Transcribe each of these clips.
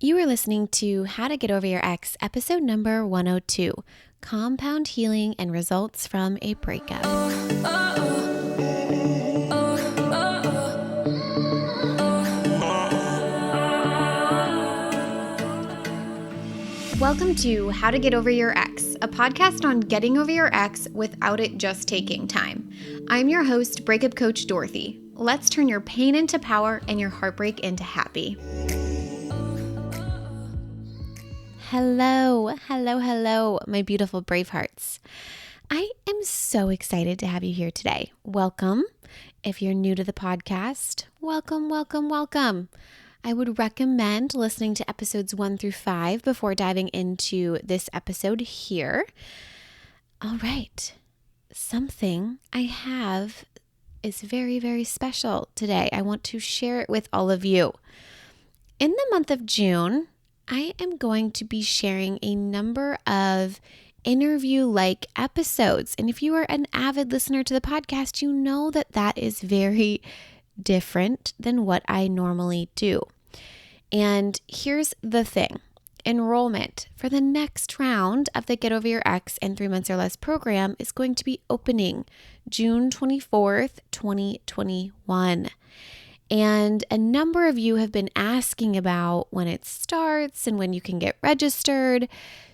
You are listening to How to Get Over Your Ex, episode number 102, Compound Healing and Results from a Breakup. Welcome to How to Get Over Your Ex, a podcast on getting over your ex without it just taking time. I'm your host, Breakup Coach Dorothy. Let's turn your pain into power and your heartbreak into happy. Hello, my beautiful Bravehearts. I am so excited to have you here today. Welcome. If you're new to the podcast, welcome. I would recommend listening to episodes 1 through 5 before diving into this episode here. All right. Something I have is very, very special today. I want to share it with all of you. In the month of June, I am going to be sharing a number of interview-like episodes. And if you are an avid listener to the podcast, you know that that is very different than what I normally do. And here's the thing. Enrollment for the next round of the Get Over Your Ex in 3 Months or Less program is going to be opening June 24th, 2021. And a number of you have been asking about when it starts and when you can get registered.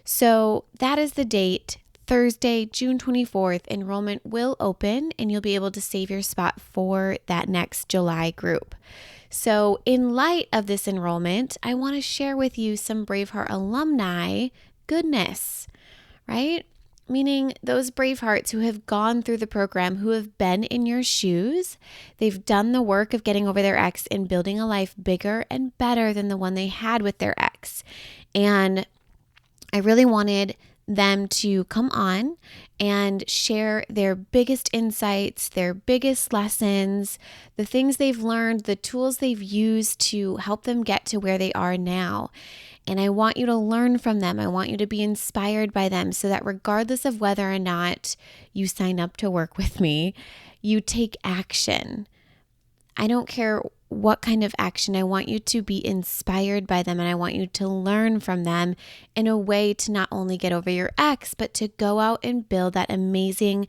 So that is the date, Thursday, June 24th. Enrollment will open and you'll be able to save your spot for that next July group. So in light of this enrollment, I want to share with you some Braveheart alumni goodness, right? Meaning those Bravehearts who have gone through the program, who have been in your shoes. They've done the work of getting over their ex and building a life bigger and better than the one they had with their ex. And I really wanted them to come on and share their biggest insights, their biggest lessons, the things they've learned, the tools they've used to help them get to where they are now. And I want you to learn from them. I want you to be inspired by them so that regardless of whether or not you sign up to work with me, you take action. I don't care what kind of action. I want you to be inspired by them and I want you to learn from them in a way to not only get over your ex, but to go out and build that amazing,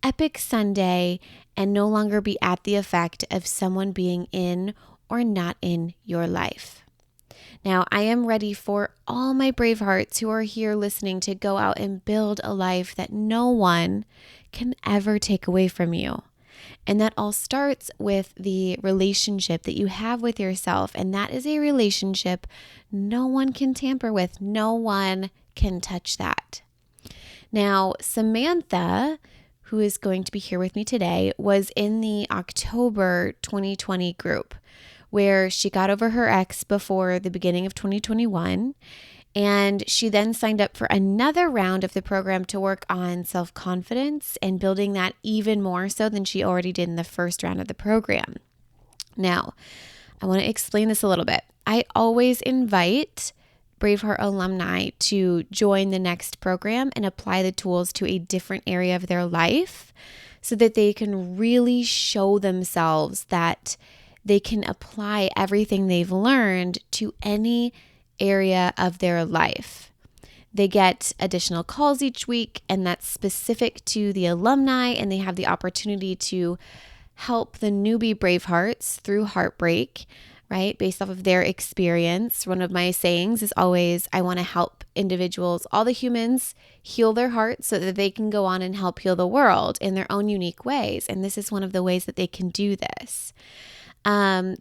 epic Sunday and no longer be at the effect of someone being in or not in your life. Now, I am ready for all my Bravehearts who are here listening to go out and build a life that no one can ever take away from you. And that all starts with the relationship that you have with yourself. And that is a relationship no one can tamper with. No one can touch that. Now, Samantha, who is going to be here with me today, was in the October 2020 group where she got over her ex before the beginning of 2021. And she then signed up for another round of the program to work on self-confidence and building that even more so than she already did in the first round of the program. Now, I want to explain this a little bit. I always invite Braveheart alumni to join the next program and apply the tools to a different area of their life so that they can really show themselves that they can apply everything they've learned to any area of their life. They get additional calls each week, and that's specific to the alumni, and they have the opportunity to help the newbie Bravehearts through heartbreak, right? Based off of their experience. One of my sayings is always, I want to help individuals, all the humans, heal their hearts so that they can go on and help heal the world in their own unique ways. And this is one of the ways that they can do this.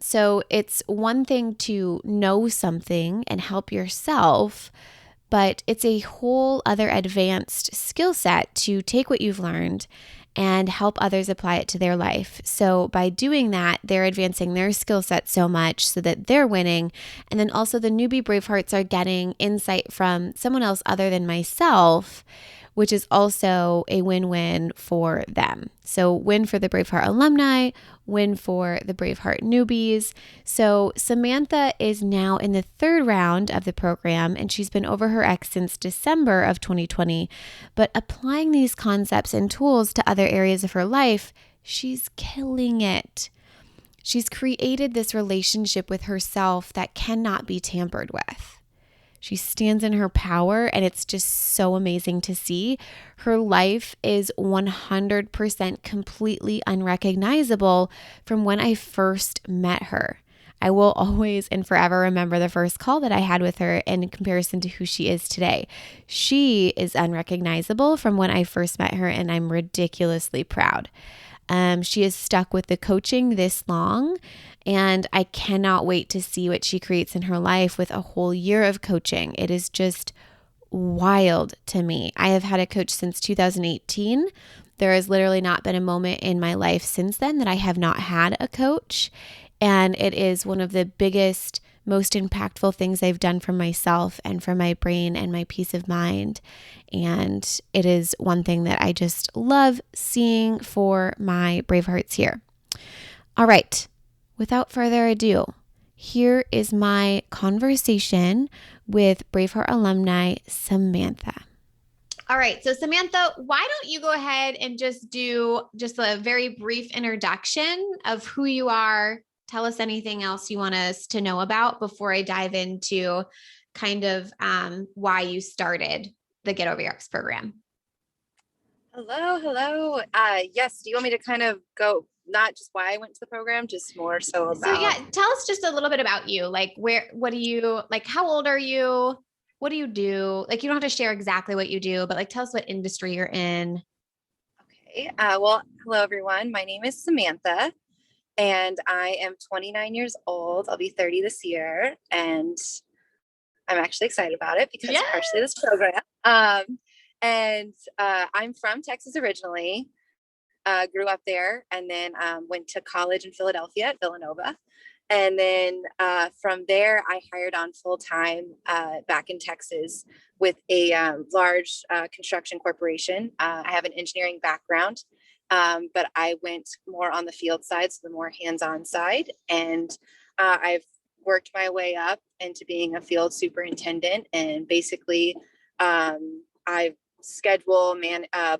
So it's one thing to know something and help yourself, but it's a whole other advanced skill set to take what you've learned and help others apply it to their life. So by doing that, they're advancing their skill set so much so that they're winning. And then also the newbie Bravehearts are getting insight from someone else other than myself, which is also a win-win for them. So win for the Braveheart alumni, win for the Braveheart newbies. So Samantha is now in the 3rd round of the program, and she's been over her ex since December of 2020. But applying these concepts and tools to other areas of her life, she's killing it. She's created this relationship with herself that cannot be tampered with. She stands in her power, and it's just so amazing to see. Her life is 100% completely unrecognizable from when I first met her. I will always and forever remember the first call that I had with her in comparison to who she is today. She is unrecognizable from when I first met her, and I'm ridiculously proud. She is stuck with the coaching this long, and I cannot wait to see what she creates in her life with a whole year of coaching. It is just wild to me. I have had a coach since 2018. There has literally not been a moment in my life since then that I have not had a coach. And it is one of the biggest, most impactful things I've done for myself and for my brain and my peace of mind. And it is one thing that I just love seeing for my Bravehearts here. All right, without further ado, here is my conversation with Braveheart alumni Samantha. All right, so Samantha, why don't you go ahead and just do just a very brief introduction of who you are. Tell us anything else you want us to know about before I dive into kind of why you started the Get Over Your Ex program. Hello. Yes. Do you want me to kind of go, not just why I went to the program, just more so about. So yeah, tell us just a little bit about you. Like what do you, like, how old are you? What do you do? Like, you don't have to share exactly what you do, but like, tell us what industry you're in. Okay. Well, hello, everyone. My name is Samantha, and I am 29 years old. I'll be 30 this year, and I'm actually excited about it because partially this program. I'm from Texas originally. Grew up there, and then went to college in Philadelphia at Villanova. And then from there, I hired on full time back in Texas with a large construction corporation. I have an engineering background, but I went more on the field side, so the more hands-on side. And I've worked my way up into being a field superintendent. And basically, I've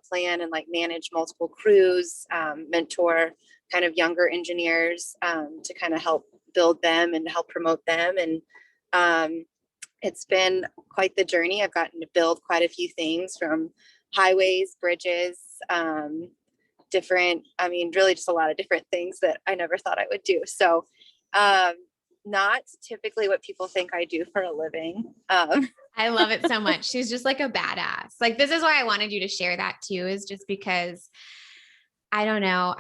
plan and like manage multiple crews, mentor kind of younger engineers to kind of help build them and help promote them. And it's been quite the journey. I've gotten to build quite a few things, from highways, bridges, really just a lot of different things that I never thought I would do. So not typically what people think I do for a living. I love it so much. She's just like a badass. Like, this is why I wanted you to share that too, is just because I don't know.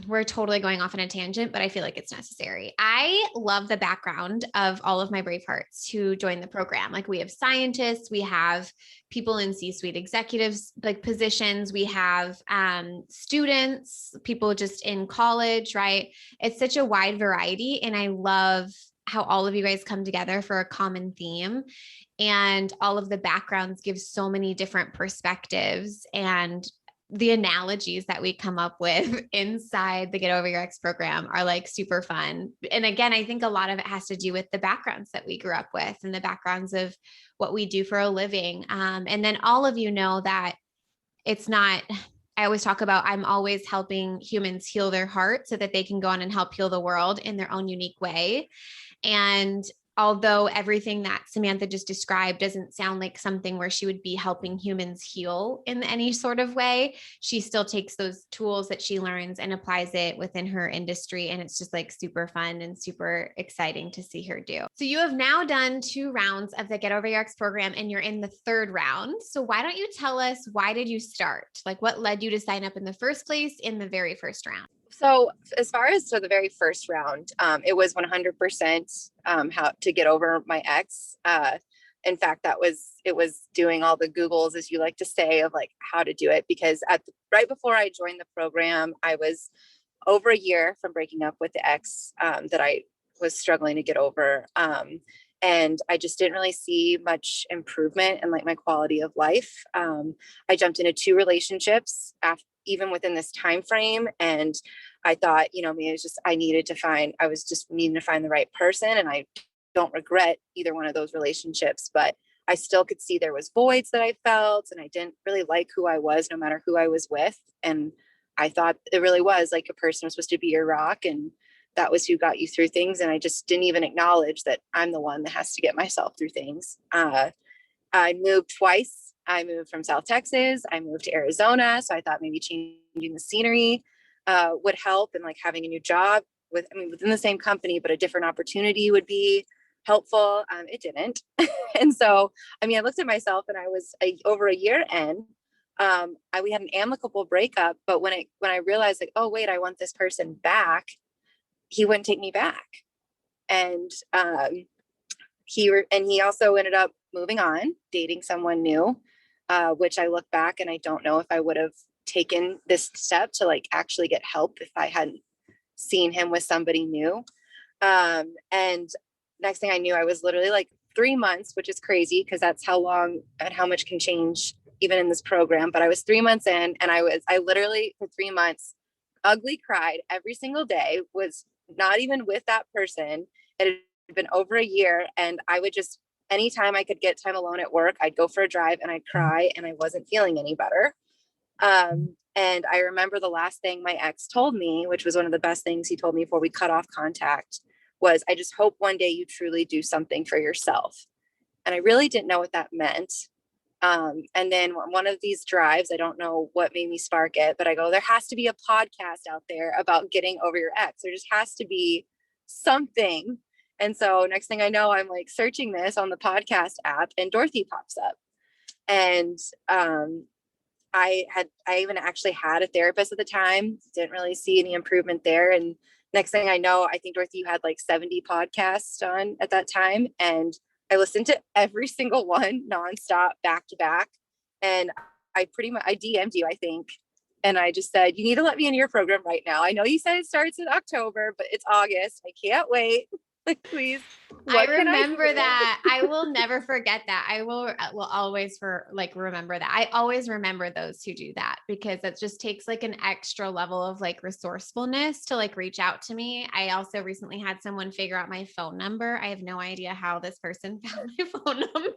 We're totally going off on a tangent, but I feel like it's necessary. I love the background of all of my Bravehearts who joined the program. Like, we have scientists, we have people in C-suite executives, like positions, we have students, people just in college, right? It's such a wide variety. And I love how all of you guys come together for a common theme, and all of the backgrounds give so many different perspectives, and the analogies that we come up with inside the Get Over Your Ex program are like super fun. And again, I think a lot of it has to do with the backgrounds that we grew up with and the backgrounds of what we do for a living. And then all of you know that it's not, I always talk about, I'm always helping humans heal their heart so that they can go on and help heal the world in their own unique way. And although everything that Samantha just described doesn't sound like something where she would be helping humans heal in any sort of way, she still takes those tools that she learns and applies it within her industry. And it's just like super fun and super exciting to see her do. So you have now done 2 rounds of the Get Over Your Ex program, and you're in the 3rd round. So why don't you tell us, why did you start? Like, what led you to sign up in the first place in the very first round? So as far as the very first round, it was 100% how to get over my ex. In fact, it was doing all the Googles, as you like to say, of like how to do it, because right before I joined the program, I was over a year from breaking up with the ex that I was struggling to get over. And I just didn't really see much improvement in like my quality of life. I jumped into 2 relationships even within this time frame, and I thought, maybe it was just I was just needing to find the right person, and I don't regret either one of those relationships, but I still could see there was voids that I felt, and I didn't really like who I was, no matter who I was with. And I thought it really was like a person was supposed to be your rock, and that was who got you through things. And I just didn't even acknowledge that I'm the one that has to get myself through things. I moved twice. I moved from South Texas. I moved to Arizona. So I thought maybe changing the scenery would help, and like having a new job within the same company, but a different opportunity would be helpful. It didn't. And so, I looked at myself, and I was over a year in. We had an amicable breakup, but when I realized, like, oh wait, I want this person back, he wouldn't take me back. And he also ended up moving on, dating someone new, which I look back and I don't know if I would have taken this step to like actually get help if I hadn't seen him with somebody new. And next thing I knew, I was literally like 3 months, which is crazy because that's how long and how much can change even in this program. But I was 3 months in, and I literally for 3 months ugly cried every single day, was not even with that person. It had been over a year, and I would just, anytime I could get time alone at work, I'd go for a drive and I'd cry, and I wasn't feeling any better. And I remember the last thing my ex told me, which was one of the best things he told me before we cut off contact, was, I just hope one day you truly do something for yourself. And I really didn't know what that meant. And then one of these drives, I don't know what made me spark it, but I go, there has to be a podcast out there about getting over your ex. There just has to be something. And so next thing I know, I'm like searching this on the podcast app, and Dorothy pops up. And I even actually had a therapist at the time, didn't really see any improvement there. And next thing I know, I think, Dorothy, you had like 70 podcasts on at that time. And I listened to every single one nonstop, back to back. And I DM'd you, I think. And I just said, you need to let me in your program right now. I know you said it starts in October, but it's August. I can't wait. Like, please. I remember that. I will never forget that. I will always remember that. I always remember those who do that, because it just takes like an extra level of like resourcefulness to like reach out to me. I also recently had someone figure out my phone number. I have no idea how this person found my phone number,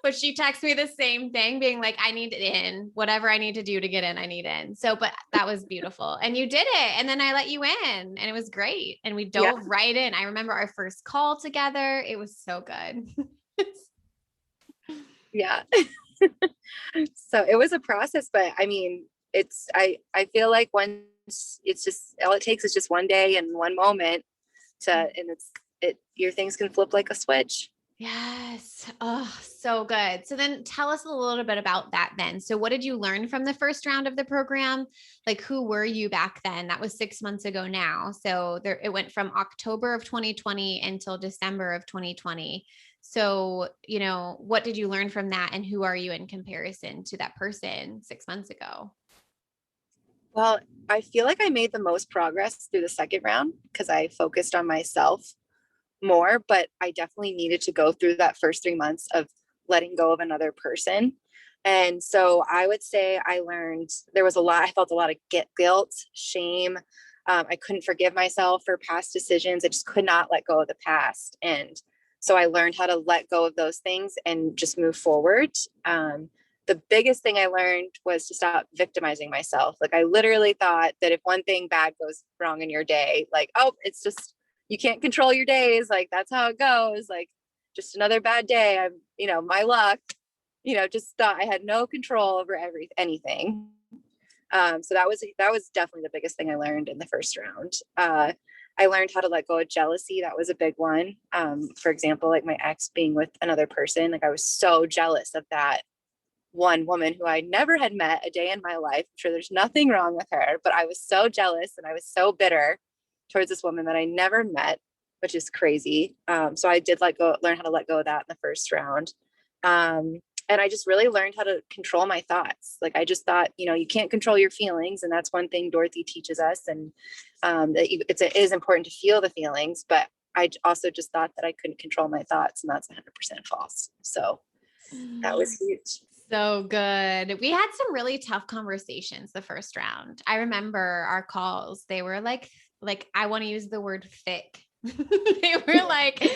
but she texted me the same thing, being like, I need it in, whatever I need to do to get in, I need in. So, but that was beautiful. And you did it. And then I let you in, and it was great. And we dove right in. I remember our first call together. It was so good. Yeah. So it was a process, but I feel like once, it's just, all it takes is just one day and one moment and your things can flip like a switch. Yes. Oh, so good. So then tell us a little bit about that then. So what did you learn from the first round of the program? Like, who were you back then? That was 6 months ago now. So it went from October of 2020 until December of 2020. So, what did you learn from that, and who are you in comparison to that person 6 months ago? Well, I feel like I made the most progress through the second round because I focused on myself more, but I definitely needed to go through that first 3 months of letting go of another person. And so I would say I learned, I felt a lot of guilt, shame. I couldn't forgive myself for past decisions. I just could not let go of the past. And so I learned how to let go of those things and just move forward. The biggest thing I learned was to stop victimizing myself. Like, I literally thought that if one thing bad goes wrong in your day, like, oh, it's just, you can't control your days. Like, that's how it goes. Like, just another bad day. My luck, just thought I had no control over anything. So that was definitely the biggest thing I learned in the first round. I learned how to let go of jealousy. That was a big one. For example, like my ex being with another person, like I was so jealous of that one woman who I never had met a day in my life. I'm sure there's nothing wrong with her, but I was so jealous and I was so bitter towards this woman that I never met, which is crazy. So I did learn how to let go of that in the first round. And I just really learned how to control my thoughts. Like, I just thought, you can't control your feelings. And that's one thing Dorothy teaches us. And it is important to feel the feelings, but I also just thought that I couldn't control my thoughts, and that's 100% false. So that was huge. So good. We had some really tough conversations the first round. I remember our calls. They were like I want to use the word thick. They were like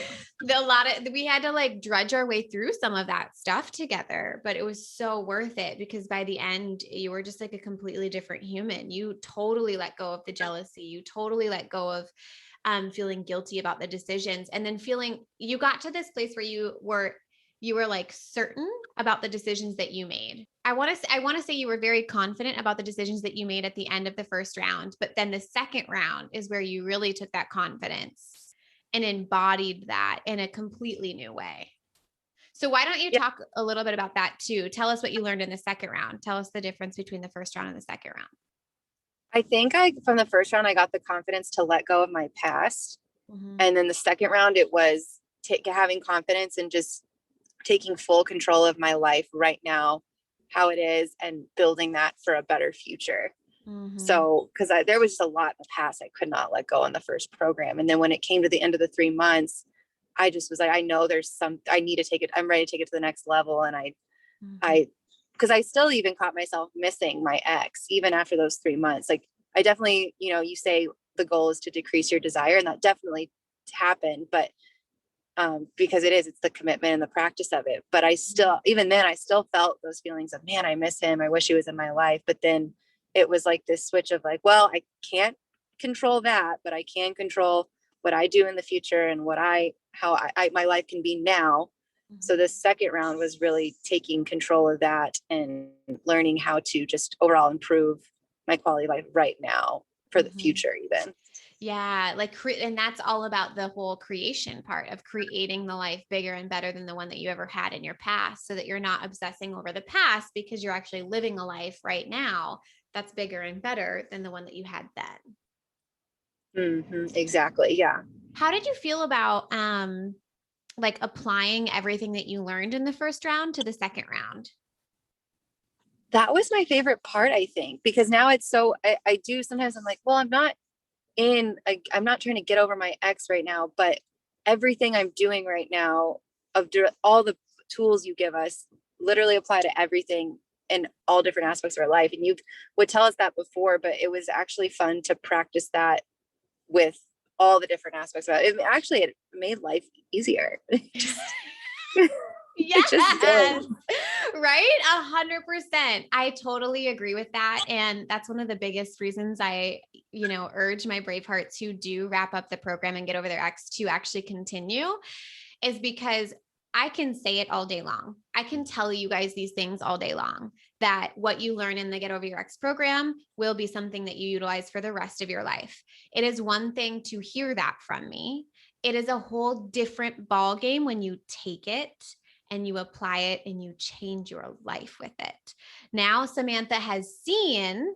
we had to like drudge our way through some of that stuff together, but it was so worth it because by the end you were just like a completely different human. You totally let go of the jealousy. You totally let go of feeling guilty about the decisions, and then you got to this place where you were like certain about the decisions that you made. I want to say you were very confident about the decisions that you made at the end of the first round, but then the second round is where you really took that confidence and embodied that in a completely new way. So why don't you Yeah. talk a little bit about that too? Tell us what you learned in the second round. Tell us the difference between the first round and the second round. I think from the first round, I got the confidence to let go of my past. Mm-hmm. And then the second round, it was having confidence and just taking full control of my life right now, how it is, and building that for a better future. Mm-hmm. So, because there was just a lot in the past I could not let go in the first program. And then when it came to the end of the 3 months, I just was like, I know I need to take it. I'm ready to take it to the next level. And because I still even caught myself missing my ex, even after those 3 months. Like, I definitely, you say the goal is to decrease your desire, and that definitely happened. But because it's the commitment and the practice of it. But even then, I still felt those feelings of, man, I miss him. I wish he was in my life. But then it was like this switch of like, well, I can't control that, but I can control what I do in the future and how my life can be now. So the second round was really taking control of that and learning how to just overall improve my quality of life right now for the future, even. Yeah, and that's all about the whole creation part of creating the life bigger and better than the one that you ever had in your past, so that you're not obsessing over the past because you're actually living a life right now that's bigger and better than the one that you had then. Mm-hmm, exactly. Yeah. How did you feel about like applying everything that you learned in the first round to the second round? That was my favorite part, I think, because now it's so I do sometimes I'm like, well, I'm not trying to get over my ex right now, but everything I'm doing right now all the tools you give us literally apply to everything in all different aspects of our life. And you would tell us that before, but it was actually fun to practice that with all the different aspects of it. It made life easier. It just did. Yes. Right? 100%. I totally agree with that. And that's one of the biggest reasons I, urge my Bravehearts who do wrap up the program and get over their ex to actually continue, is because I can say it all day long. I can tell you guys these things all day long, that what you learn in the Get Over Your Ex program will be something that you utilize for the rest of your life. It is one thing to hear that from me. It is a whole different ball game when you take it and you apply it and you change your life with it. Now, Samantha has seen,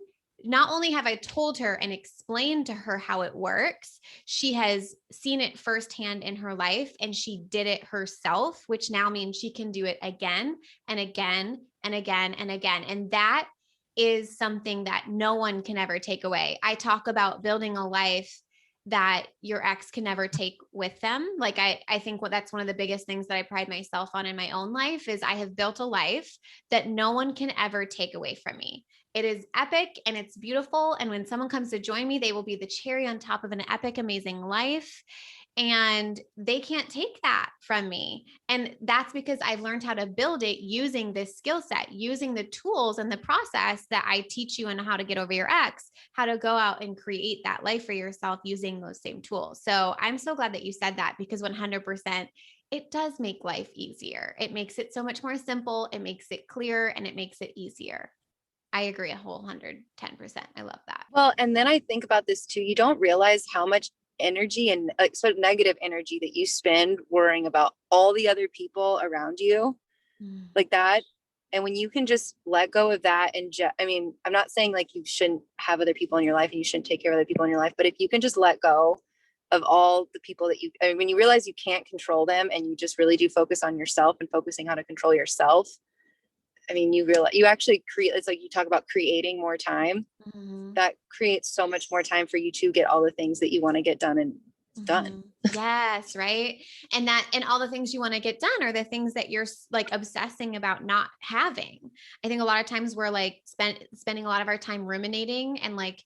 not only have I told her and explained to her how it works, she has seen it firsthand in her life and she did it herself, which now means she can do it again and again and again and again. And that is something that no one can ever take away. I talk about building a life that your ex can never take with them. Like I think that's one of the biggest things that I pride myself on in my own life is I have built a life that no one can ever take away from me. It is epic and it's beautiful. And when someone comes to join me, they will be the cherry on top of an epic, amazing life. And they can't take that from me. And that's because I've learned how to build it using this skill set, using the tools and the process that I teach you on how to get over your ex, how to go out and create that life for yourself using those same tools. So I'm so glad that you said that, because 100%, it does make life easier. It makes it so much more simple. It makes it clearer and it makes it easier. I agree a whole 110%. I love that. Well, and then I think about this too. You don't realize how much energy and sort of negative energy that you spend worrying about all the other people around you like that. And when you can just let go of that I'm not saying like you shouldn't have other people in your life and you shouldn't take care of other people in your life, but if you can just let go of all the people when you realize you can't control them and you just really do focus on yourself and focusing how to control yourself, you realize you actually create, it's like you talk about creating more time. That creates so much more time for you to get all the things that you want to get done and done. Yes, right. And all the things you want to get done are the things that you're like obsessing about not having. I think a lot of times we're like spending a lot of our time ruminating and like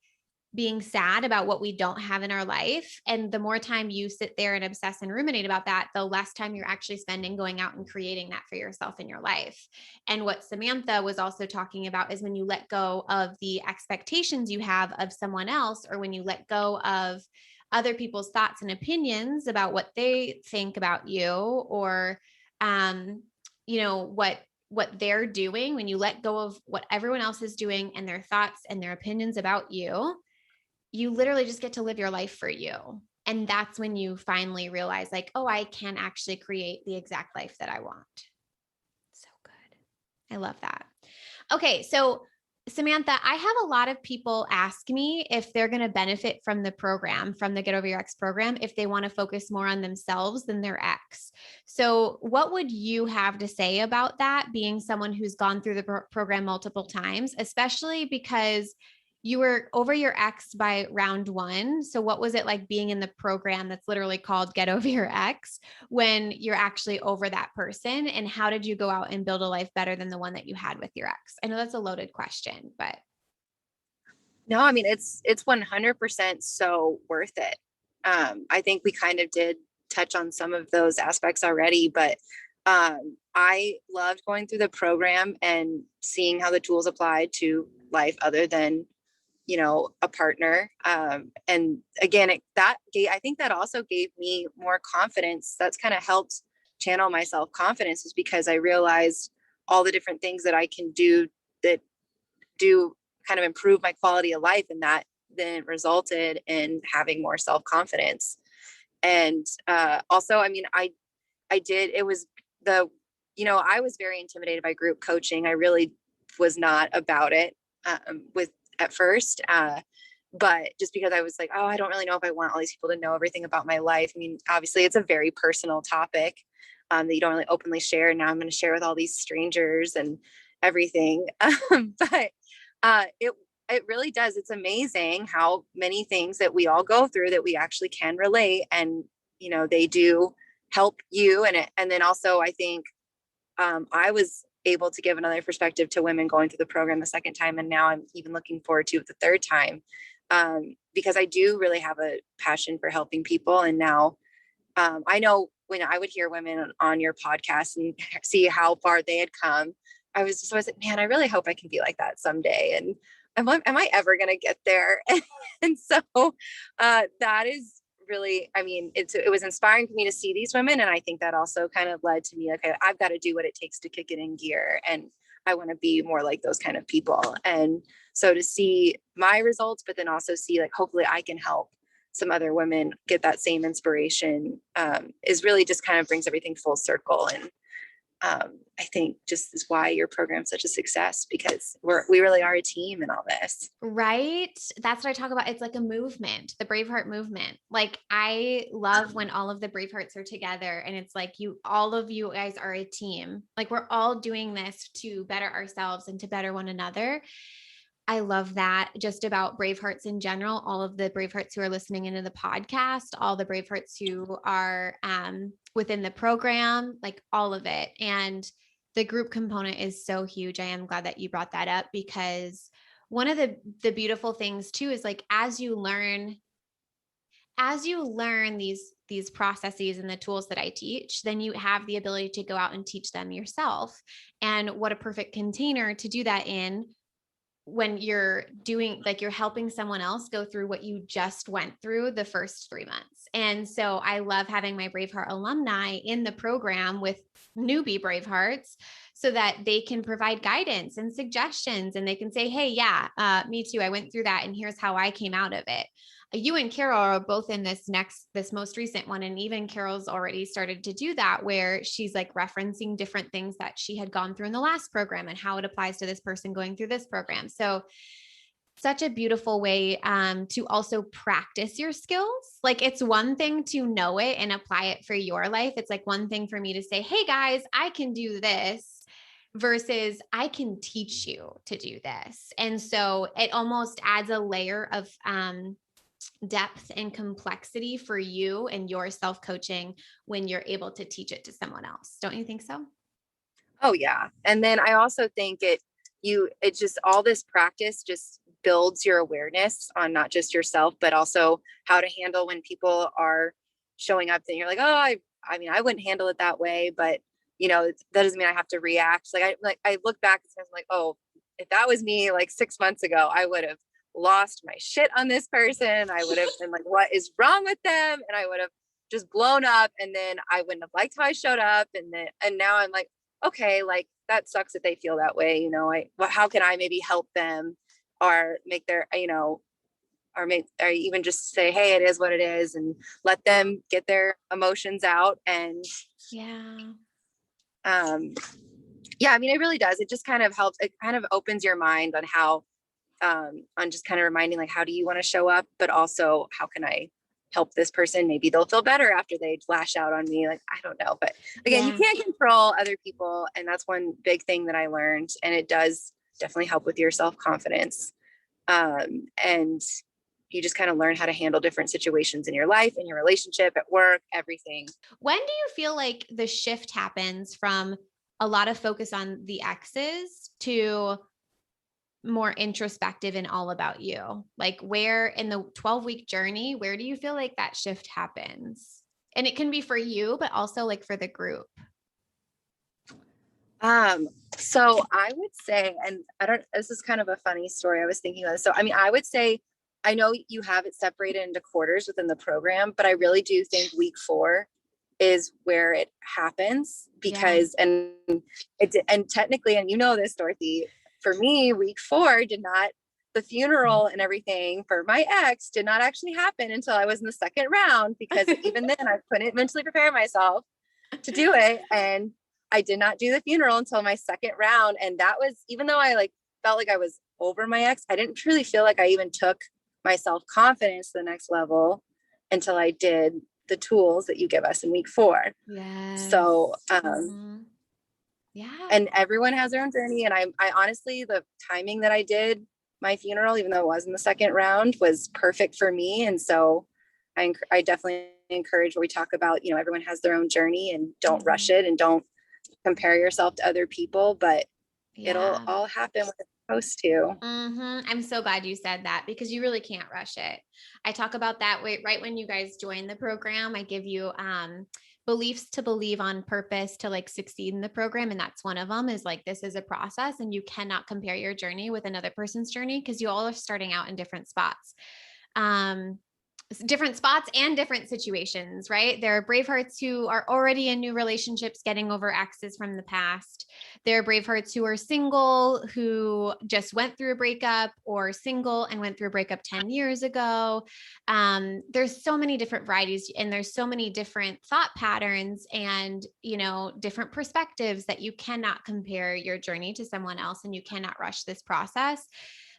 being sad about what we don't have in our life. And the more time you sit there and obsess and ruminate about that, the less time you're actually spending going out and creating that for yourself in your life. And what Samantha was also talking about is when you let go of the expectations you have of someone else, or when you let go of other people's thoughts and opinions about what they think about you, or you know, what they're doing, when you let go of what everyone else is doing and their thoughts and their opinions about you, you literally just get to live your life for you. And that's when you finally realize, like, oh, I can actually create the exact life that I want. So good. I love that. Okay, so Samantha, I have a lot of people ask me if they're going to benefit from the program, from the Get Over Your Ex program, if they want to focus more on themselves than their ex. So, what would you have to say about that, being someone who's gone through the program multiple times, especially because you were over your ex by round one? So, what was it like being in the program that's literally called Get Over Your Ex when you're actually over that person? And how did you go out and build a life better than the one that you had with your ex? I know that's a loaded question, but No, I mean, it's 100% so worth it. I think we kind of did touch on some of those aspects already, but I loved going through the program and seeing how the tools apply to life other than, you know, a partner. And again, I think that also gave me more confidence. That's kind of helped channel my self confidence, is because I realized all the different things that I can do that do kind of improve my quality of life. And that then resulted in having more self confidence. And also, I mean, I did, it was the, you know, I was very intimidated by group coaching. I really was not about it with at first. But just because I was like, oh, I don't really know if I want all these people to know everything about my life. I mean, obviously it's a very personal topic that you don't really openly share. Now I'm going to share with all these strangers and everything. But it really does. It's amazing how many things that we all go through that we actually can relate, and you know, they do help you. And then also I think I was able to give another perspective to women going through the program the second time, and now I'm even looking forward to it the third time, because I do really have a passion for helping people. And now I know when I would hear women on your podcast and see how far they had come, I was like, man, I really hope I can be like that someday. And am I ever going to get there? And so that is really, I mean, it was inspiring for me to see these women. And I think that also kind of led to me, okay, I've got to do what it takes to kick it in gear. And I want to be more like those kind of people. And so to see my results, but then also see, like, hopefully I can help some other women get that same inspiration, is really just kind of brings everything full circle. And I think just is why your program's such a success, because we really are a team in all this. right. That's what I talk about. It's like a movement, the Braveheart movement. Like, I love when all of the Bravehearts are together and it's like all of you guys are a team. Like, we're all doing this to better ourselves and to better one another. I love that just about Bravehearts in general, all of the Bravehearts who are listening into the podcast, all the Bravehearts who are within the program, like all of it. And the group component is so huge. I am glad that you brought that up, because one of the beautiful things too is, like, as you learn these processes and the tools that I teach, then you have the ability to go out and teach them yourself. And what a perfect container to do that in, when you're doing, like, you're helping someone else go through what you just went through the first 3 months. And so I love having my Braveheart alumni in the program with newbie Bravehearts, so that they can provide guidance and suggestions, and they can say, hey, yeah, me too, I went through that and here's how I came out of it. You and Carol are both in this most recent one. And even Carol's already started to do that, where she's like referencing different things that she had gone through in the last program and how it applies to this person going through this program. So such a beautiful way to also practice your skills. Like, it's one thing to know it and apply it for your life. It's like one thing for me to say, hey guys, I can do this, versus I can teach you to do this. And so it almost adds a layer of depth and complexity for you and your self-coaching when you're able to teach it to someone else. Don't you think so? Oh yeah. And then I also think it's just all this practice just builds your awareness on not just yourself, but also how to handle when people are showing up and you're like, oh, I mean, I wouldn't handle it that way, but that doesn't mean I have to react. I look back and I'm like, oh, if that was me like 6 months ago, I would have lost my shit on this person. I would have been like, what is wrong with them? And I would have just blown up, and then I wouldn't have liked how I showed up. And now I'm like, okay, like that sucks that they feel that way. How can I maybe help them or make their, or even just say, hey, it is what it is, and let them get their emotions out. And yeah, I mean, it really does. It just kind of helps. It kind of opens your mind on how, on just kind of reminding, like, how do you want to show up? But also, how can I help this person? Maybe they'll feel better after they lash out on me. Like, I don't know. But again, you can't control other people. And that's one big thing that I learned. And it does definitely help with your self-confidence. And you just kind of learn how to handle different situations in your life, in your relationship, at work, everything. When do you feel like the shift happens from a lot of focus on the exes to more introspective and all about you? Like, where in the 12-week journey, where do you feel like that shift happens? And it can be for you, but also like for the group. So I would say, and this is kind of a funny story. I was thinking about this. So, I mean, I would say, I know you have it separated into quarters within the program, but I really do think week 4 is where it happens, because, and technically, and this, Dorothy, for me, week 4 the funeral and everything for my ex did not actually happen until I was in the second round, because even then I couldn't mentally prepare myself to do it. And I did not do the funeral until my second round. And that was, even though I felt like I was over my ex, I didn't really feel like I even took my self-confidence to the next level until I did the tools that you give us in week 4. So, and everyone has their own journey. And I honestly, the timing that I did my funeral, even though it was in the second round, was perfect for me. And so I definitely encourage, where we talk about, everyone has their own journey, and don't rush it, and don't compare yourself to other people, but it'll all happen when it's supposed to. I'm so glad you said that, because you really can't rush it. I talk about that right when you guys join the program. I give you beliefs to believe on purpose to succeed in the program. And that's one of them, is this is a process, and you cannot compare your journey with another person's journey, because you all are starting out in different spots. Different spots and different situations, right? There are Bravehearts who are already in new relationships, getting over exes from the past. There are Bravehearts who are single, who just went through a breakup, or single and went through a breakup 10 years ago. There's so many different varieties, and there's so many different thought patterns and, different perspectives, that you cannot compare your journey to someone else, and you cannot rush this process.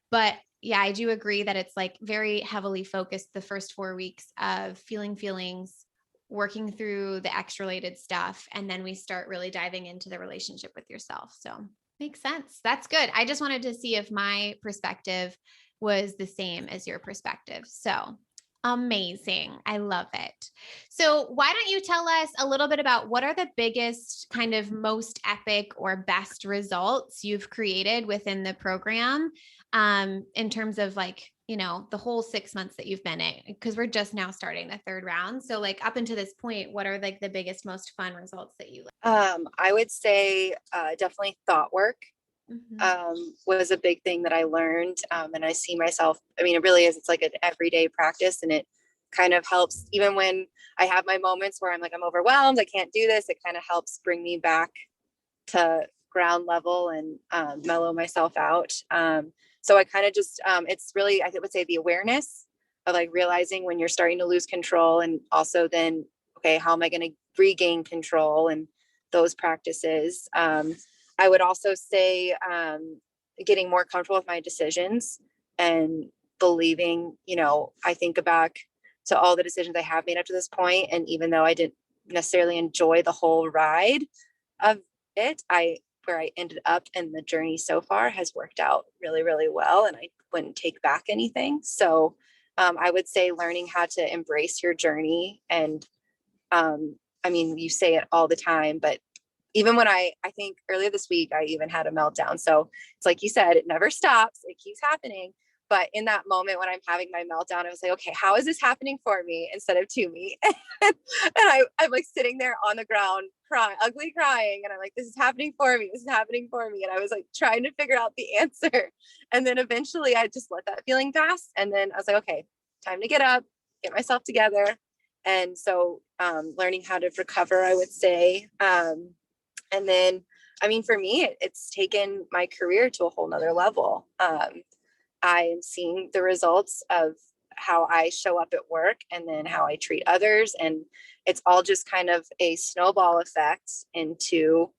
But yeah, I do agree that it's very heavily focused the first 4 weeks of feeling feelings, working through the ex related stuff. And then we start really diving into the relationship with yourself. So makes sense. That's good. I just wanted to see if my perspective was the same as your perspective. So amazing. I love it. So why don't you tell us a little bit about what are the biggest, kind of most epic or best results you've created within the program, in terms of the whole 6 months that you've been in, because we're just now starting the third round. So up until this point, what are the biggest, most fun results that you I would say definitely thought work was a big thing that I learned. And I see myself, I mean, it really is, it's an everyday practice, and it kind of helps even when I have my moments where I'm I'm overwhelmed, I can't do this. It kind of helps bring me back to ground level and mellow myself out. So I kind of just, it's really, I would say, the awareness of realizing when you're starting to lose control, and also then, okay, how am I going to regain control, and those practices. I would also say getting more comfortable with my decisions, and believing, I think back to all the decisions I have made up to this point. And even though I didn't necessarily enjoy the whole ride of it, where I ended up in the journey so far has worked out really, really well. And I wouldn't take back anything. So I would say learning how to embrace your journey. And I mean, you say it all the time, but even when I think earlier this week, I even had a meltdown. So it's like you said, it never stops. It keeps happening. But in that moment when I'm having my meltdown, I was like, okay, how is this happening for me instead of to me? I'm like sitting there on the ground crying, ugly crying. And I'm like, this is happening for me. This is happening for me. And I was like trying to figure out the answer. And then eventually I just let that feeling pass. And then I was like, okay, time to get up, get myself together. And so learning how to recover, I would say. And then, I mean, for me, it's taken my career to a whole nother level. I am seeing the results of how I show up at work and then how I treat others. And it's all just kind of a snowball effect into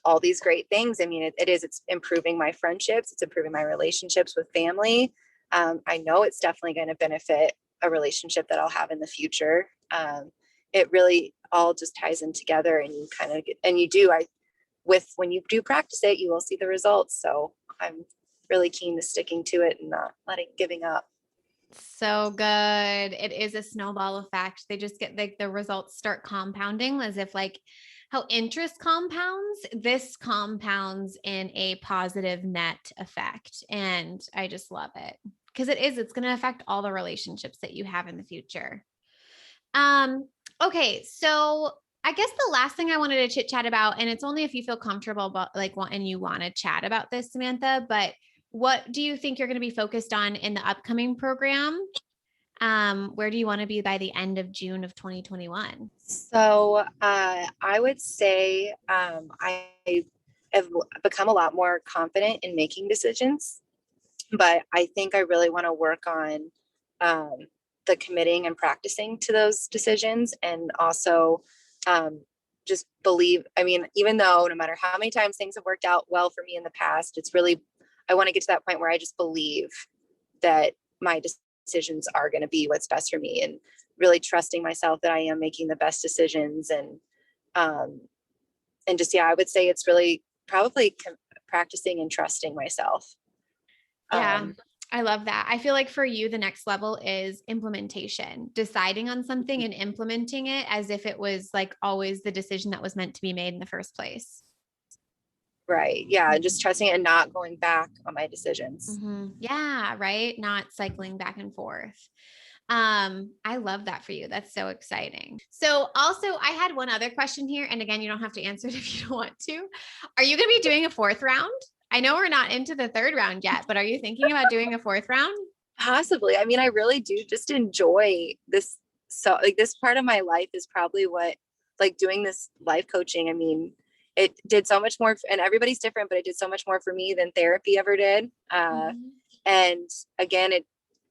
all these great things. I mean, it's improving my friendships. It's improving my relationships with family. I know it's definitely going to benefit a relationship that I'll have in the future. It really all just ties in together, and you kind of get, and you do, when you do practice it, you will see the results. So I'm really keen to sticking to it and not giving up. So good. It is a snowball effect. They just get like the results start compounding, as if like how interest compounds, this compounds in a positive net effect. And I just love it because it's going to affect all the relationships that you have in the future. Okay. So I guess the last thing I wanted to chit chat about, and it's only if you feel comfortable about like and you want to chat about this, Samantha, but what do you think you're going to be focused on in the upcoming program? Where do you want to be by the end of June of 2021? So I would say I have become a lot more confident in making decisions, but I think I really want to work on the committing and practicing to those decisions, and also just believe. I mean, even though no matter how many times things have worked out well for me in the past, I want to get to that point where I just believe that my decisions are going to be what's best for me, and really trusting myself that I am making the best decisions. And just, yeah, I would say it's really probably practicing and trusting myself. Yeah, I love that. I feel like for you, the next level is implementation, deciding on something and implementing it as if it was like always the decision that was meant to be made in the first place. Right. Yeah. Just trusting it and not going back on my decisions. Mm-hmm. Yeah, right. Not cycling back and forth. I love that for you. That's so exciting. So also I had one other question here. And again, you don't have to answer it if you don't want to. Are you going to be doing a fourth round? I know we're not into the third round yet, but are you thinking about doing a fourth round? Possibly. I mean, I really do just enjoy this. So like this part of my life is probably what, like doing this life coaching. I mean, it did so much more, and everybody's different, but it did so much more for me than therapy ever did. Mm-hmm. And again,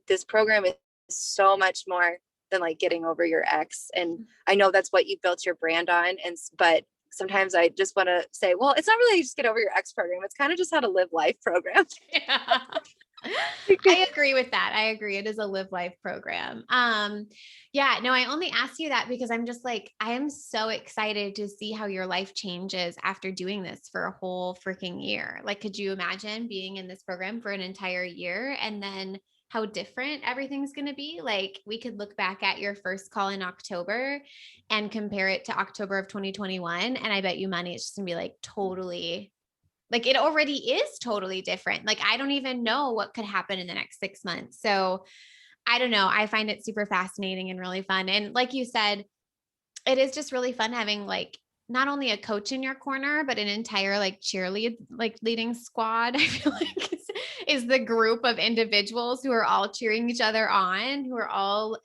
this program is so much more than like getting over your ex. And I know that's what you built your brand on. But sometimes I just want to say, well, it's not really just get over your ex program. It's kind of just how to live life program. Yeah. I agree with that. I agree. It is a live life program. Yeah, no, I only ask you that because I'm just like, I am so excited to see how your life changes after doing this for a whole freaking year. Like, could you imagine being in this program for an entire year and then how different everything's going to be? Like, we could look back at your first call in October and compare it to October of 2021. And I bet you money, it's just going to be like totally like it already is totally different. Like I don't even know what could happen in the next 6 months. So I don't know. I find it super fascinating and really fun. And like you said, it is just really fun having like not only a coach in your corner, but an entire like leading squad. I feel like is the group of individuals who are all cheering each other on, who are all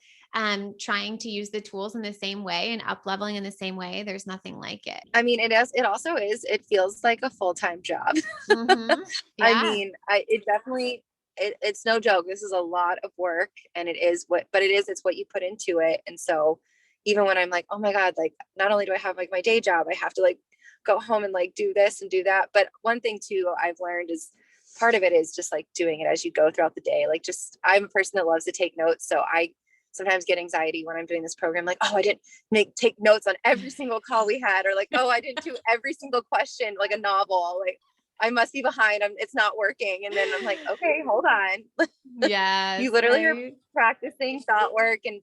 trying to use the tools in the same way and up leveling in the same way. There's nothing like it. I mean, it also is, it feels like a full-time job. Mm-hmm. I Yeah. mean, it definitely, it's no joke. This is a lot of work, and it's what you put into it. And so even when I'm like, oh my God, like not only do I have like my day job, I have to like go home and like do this and do that. But one thing too, I've learned is part of it is just like doing it as you go throughout the day. Like I'm a person that loves to take notes. So I sometimes get anxiety when I'm doing this program, like, oh, I didn't take notes on every single call we had, or like, oh, I didn't do every single question, like a novel, like I must be behind. It's not working. And then I'm like, okay, hold on. Yes, You literally are right. practicing thought work and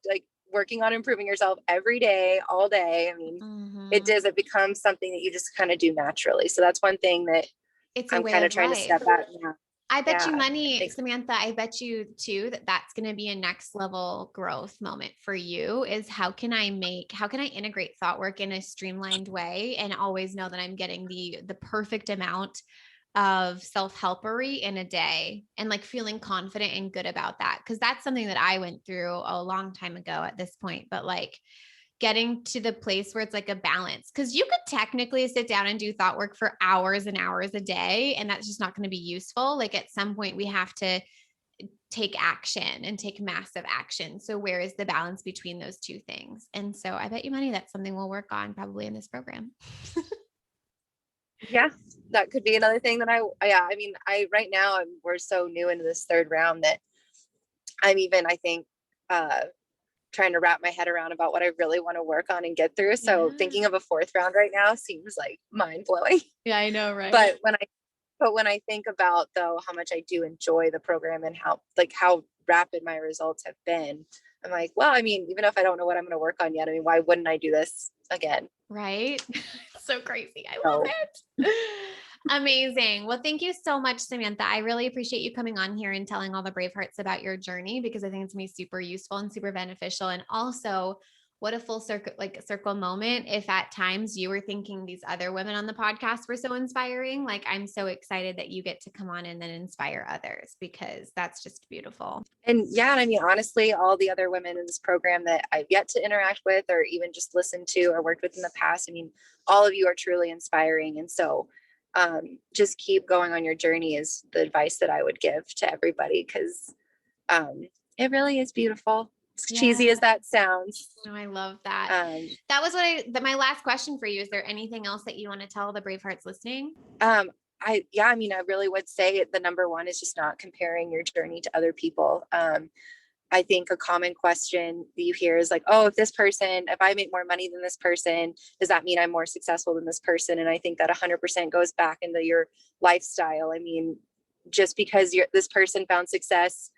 like working on improving yourself every day, all day. I mean, Mm-hmm. it becomes something that you just kind of do naturally. So that's one thing that It's a I'm way kind of of trying to life. step out now. I bet you Yeah. money, Samantha, I bet you too, that that's going to be a next level growth moment for you is how can I integrate thought work in a streamlined way and always know that I'm getting the perfect amount of self-helpery in a day and like feeling confident and good about that. Cause that's something that I went through a long time ago at this point, but like getting to the place where it's like a balance. Cause you could technically sit down and do thought work for hours and hours a day, and that's just not going to be useful. Like at some point we have to take action and take massive action. So where is the balance between those two things? And so I bet you money that's something we'll work on probably in this program. Yeah, that could be another thing that I mean, right now we're so new into this third round that I'm even, I think, trying to wrap my head around about what I really want to work on and get through. So thinking of a fourth round right now seems like mind blowing. Yeah, I know, right? But when I think about though how much I do enjoy the program and how rapid my results have been, I'm like, well, I mean, even if I don't know what I'm going to work on yet, I mean, why wouldn't I do this again? Right? So crazy. I love it. Amazing. Well, thank you so much, Samantha. I really appreciate you coming on here and telling all the Bravehearts about your journey because I think it's going to be super useful and super beneficial. And also, what a full circle moment. If at times you were thinking these other women on the podcast were so inspiring, like I'm so excited that you get to come on and then inspire others because that's just beautiful. And yeah, I mean, honestly, all the other women in this program that I've yet to interact with or even just listened to or worked with in the past, I mean, all of you are truly inspiring. And so just keep going on your journey is the advice that I would give to everybody because it really is beautiful. As cheesy as that sounds. Oh, I love that. That was my last question for you. Is there anything else that you want to tell the Bravehearts listening? I mean, I really would say the number one is just not comparing your journey to other people. I think a common question that you hear is like, oh, if I make more money than this person, does that mean I'm more successful than this person? And I think that 100% goes back into your lifestyle. I mean, just because this person found success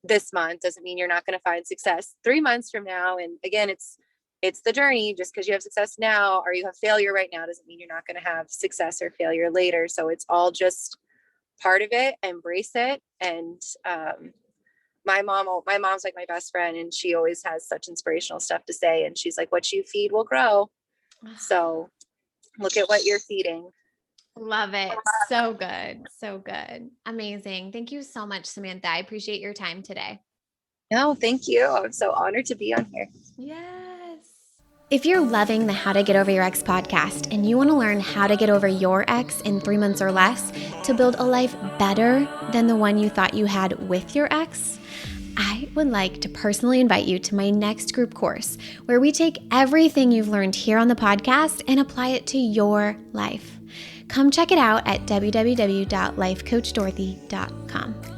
this month doesn't mean you're not going to find success 3 months from now. And again, it's the journey. Just because you have success now or you have failure right now doesn't mean you're not going to have success or failure later. So it's all just part of it. Embrace it. And my mom's like my best friend, and she always has such inspirational stuff to say. And she's like, what you feed will grow. So look at what you're feeding. Love it. So good. So good. Amazing. Thank you so much, Samantha. I appreciate your time today. No, thank you. I'm so honored to be on here. Yes. If you're loving the How to Get Over Your Ex podcast and you want to learn how to get over your ex in 3 months or less to build a life better than the one you thought you had with your ex, I would like to personally invite you to my next group course where we take everything you've learned here on the podcast and apply it to your life. Come check it out at www.lifecoachdorothy.com.